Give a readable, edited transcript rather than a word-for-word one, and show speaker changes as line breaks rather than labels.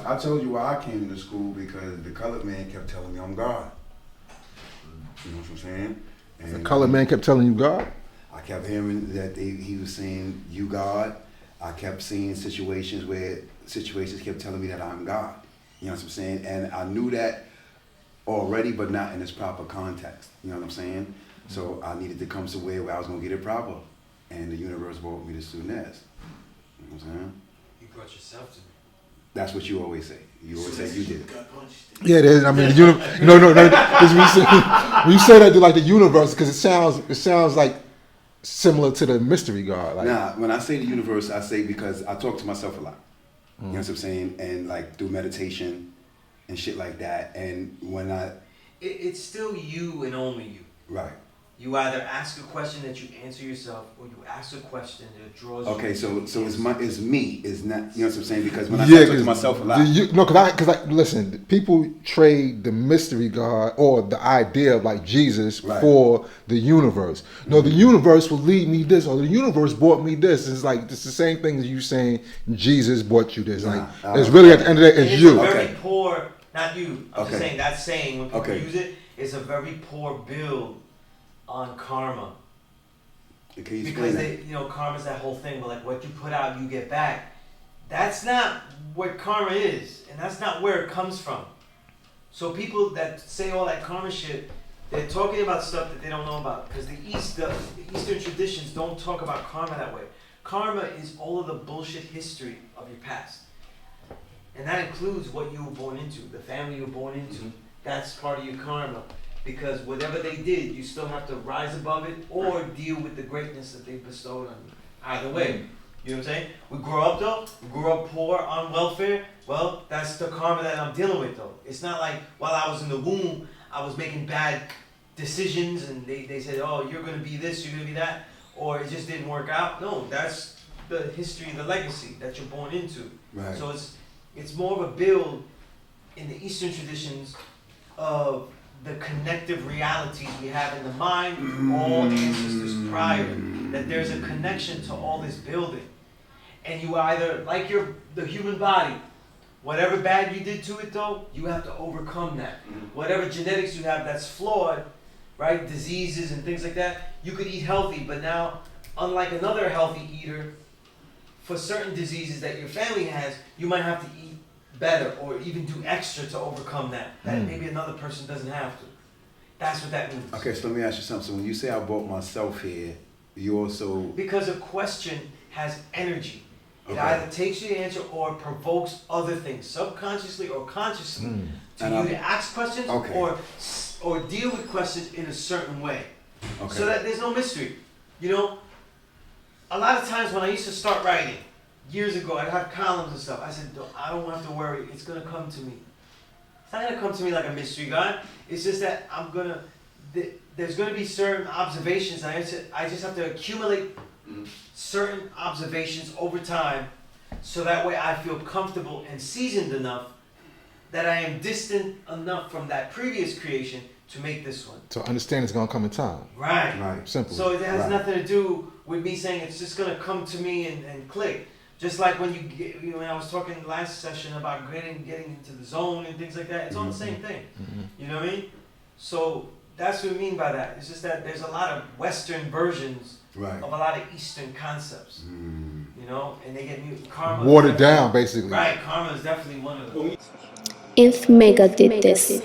I told you why I came into school, because the colored man kept telling me I'm God. You know what I'm saying? And
The colored man kept telling you God?
I kept hearing that he was saying, you God. I kept seeing situations kept telling me that I'm God. You know what I'm saying? And I knew that already, but not in its proper context. You know what I'm saying? So I needed to come somewhere where I was going to get it proper. And the universe brought me to Sunez. You know what I'm saying?
You brought yourself to me.
That's what you always say. You always say you did it.
Yeah, it is. I mean, no. Because when you say that to like the universe, because it sounds like similar to the mystery God. Like,
Nah, when I say the universe, I say because I talk to myself a lot. You know what I'm saying? And like through meditation and shit like that. And when
It's still you and only you.
right.
You either ask a question that you answer yourself, or you ask a question that draws you.
Okay, so it's me. It's not. You know what I'm saying? Because when I
yeah,
talk to myself a lot.
Because listen, people trade the mystery God or the idea of like Jesus for the universe. No, the universe will lead me this, or the universe brought me this. It's like it's the same thing as you saying Jesus brought you this. Like it's really at the end of the day, it's you.
A very poor, not you. I'm just saying that saying when people use it, it's a very poor build on karma. Because karma's that whole thing where like what you put out you get back. That's not what karma is, and that's not where it comes from. So people that say all that karma shit, they're talking about stuff that they don't know about, because the Eastern traditions don't talk about karma that way. Karma is all of the bullshit history of your past, and that includes what you were born into, the family you were born into. That's part of your karma. Because whatever they did, you still have to rise above it or deal with the greatness that they bestowed on you. Either way, you know what I'm saying? We grew up poor on welfare. Well, that's the karma that I'm dealing with though. It's not like while I was in the womb, I was making bad decisions and they said, oh, you're going to be this, you're going to be that, or it just didn't work out. No, that's the history, the legacy that you're born into.
Right.
So it's more of a build in the Eastern traditions of the connective realities we have in the mind with all ancestors prior, that there's a connection to all this building. And you either, like the human body, whatever bad you did to it though, you have to overcome that. Whatever genetics you have that's flawed, right, diseases and things like that, you could eat healthy, but now, unlike another healthy eater, for certain diseases that your family has, you might have to eat better or even do extra to overcome that maybe another person doesn't have to. That's what that means.
Okay, so let me ask you something. So when you say I brought myself here, you also...
Because a question has energy. It either takes you to answer or provokes other things, subconsciously or consciously, to ask questions or deal with questions in a certain way. Okay. So that there's no mystery. You know, a lot of times when I used to start writing, years ago, I'd have columns and stuff. I said, I don't have to worry. It's going to come to me. It's not going to come to me like a mystery God. It's just that there's going to be certain observations. I just have to accumulate certain observations over time so that way I feel comfortable and seasoned enough that I am distant enough from that previous creation to make this one.
So understand it's going to come in time.
Right.
Simple.
So it has nothing to do with me saying it's just going to come to me and click. Just like when when I was talking last session about getting into the zone and things like that, it's all the same thing. You know what I mean? So that's what we mean by that. It's just that there's a lot of Western versions of a lot of Eastern concepts. You know, and they get karma.
Watered down, basically.
Right, karma is definitely one of them.
If Mecca did this.